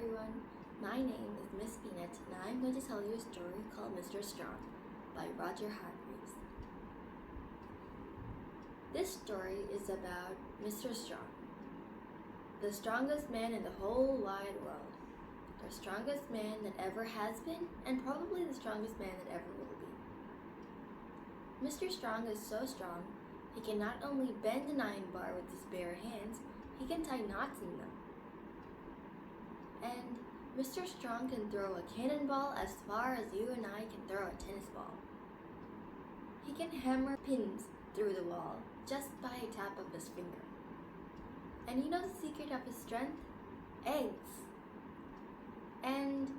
everyone, my name is Miss Peanut and I'm going to tell you a story called Mr. Strong by Roger Hargreaves. This story is about Mr. Strong, the strongest man in the whole wide world, the strongest man that ever has been and probably the strongest man that ever will be. Mr. Strong is so strong, he can not only bend an iron bar with his bare hands, he can tie knots in them. And Mr. Strong can throw a cannonball as far as you and I can throw a tennis ball. He can hammer pins through the wall just by a tap of his finger. And you know the secret of his strength? Eggs. And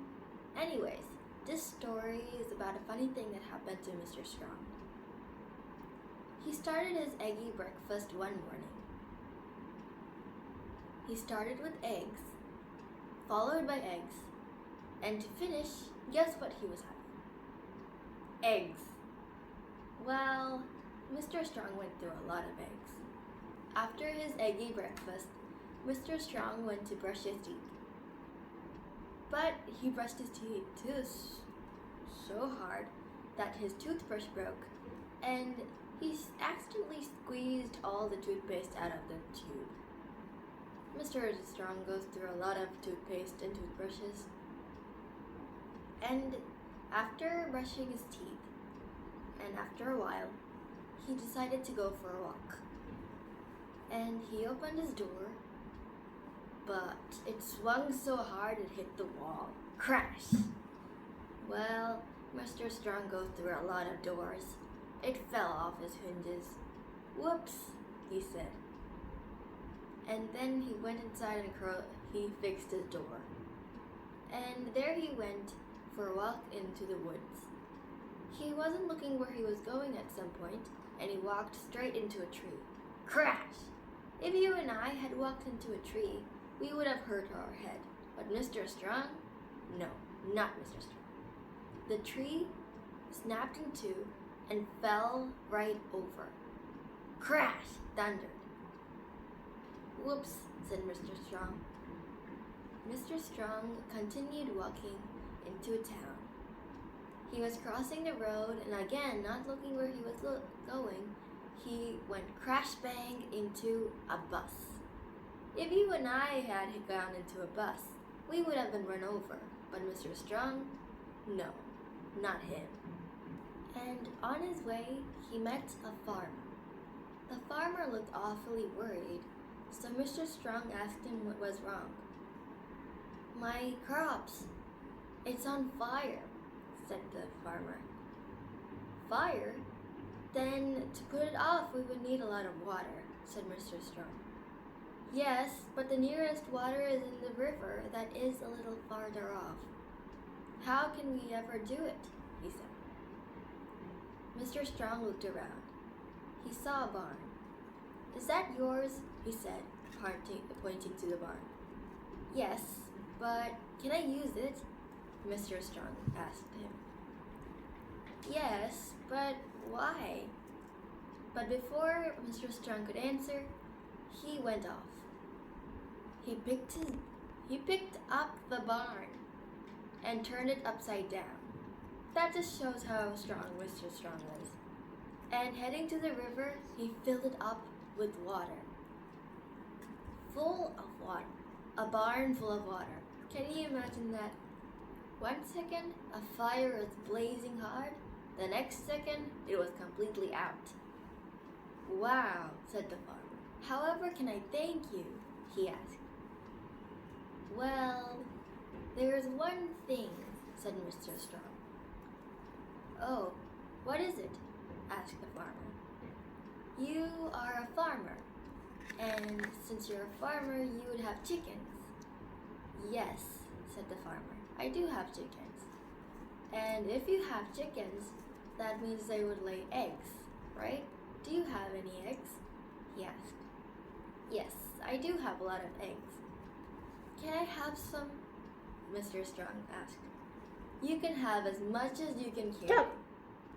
anyways, this story is about a funny thing that happened to Mr. Strong. He started his eggy breakfast one morning. He started with eggs, followed by eggs, and to finish, guess what he was having? Eggs. Well, Mr. Strong went through a lot of eggs. After his eggy breakfast, Mr. Strong went to brush his teeth. But he brushed his teeth so hard that his toothbrush broke, and he accidentally squeezed all the toothpaste out of the tube. Mr. Strong goes through a lot of toothpaste and toothbrushes. And after brushing his teeth, and after a while, he decided to go for a walk. And he opened his door, but it swung so hard it hit the wall. Crash! Well, Mr. Strong goes through a lot of doors. It fell off his hinges. Whoops, he said. And then he went inside and he fixed his door. And there he went for a walk into the woods. He wasn't looking where he was going at some point, and he walked straight into a tree. Crash! If you and I had walked into a tree, we would have hurt our head. But Mr. Strong? No, not Mr. Strong. The tree snapped in two and fell right over. Crash! Thundered. Whoops, said Mr. Strong. Mr. Strong continued walking into a town. He was crossing the road, and again, not looking where he was going, he went crash bang into a bus. If you and I had gone into a bus, we would have been run over. But Mr. Strong? No, not him. And on his way, he met a farmer. The farmer looked awfully worried, so Mr. Strong asked him what was wrong. My crops, it's on fire, said the farmer. Fire? Then to put it off we would need a lot of water, said Mr. Strong. Yes, but the nearest water is in the river that is a little farther off. How can we ever do it? He said. Mr. Strong looked around. He saw a barn. Is that yours? He said, pointing to the barn. Yes, but can I use it? Mr. Strong asked him. Yes, but why? But before Mr. Strong could answer, he went off. He picked up the barn and turned it upside down. That just shows how strong Mr. Strong is. And heading to the river, he filled it up with water. Full of water. A barn full of water. Can you imagine that? 1 second, a fire was blazing hard. The next second, it was completely out. Wow, said the farmer. However can I thank you? He asked. Well, there's one thing, said Mr. Strong. Oh, what is it? Asked the farmer. You are a farmer, and since you're a farmer, you would have chickens. Yes, said the farmer, I do have chickens. And if you have chickens, that means they would lay eggs, right? Do you have any eggs? He asked. Yes, I do have a lot of eggs. Can I have some? Mr. Strong asked. You can have as much as you can carry.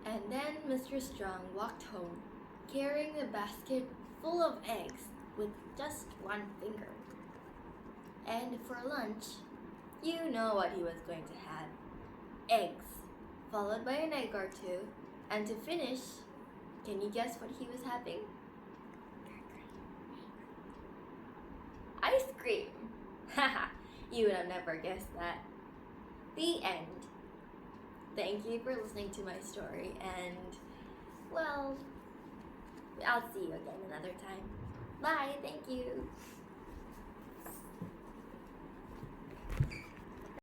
And then Mr. Strong walked home, carrying a basket full of eggs with just one finger. And for lunch, You know what he was going to have. Eggs, followed by an egg or two, and to finish, can you guess what he was having? Ice cream! Haha, you would have never guessed that. The end. Thank you for listening to my story, and, well, I'll see you again another time. Bye, thank you.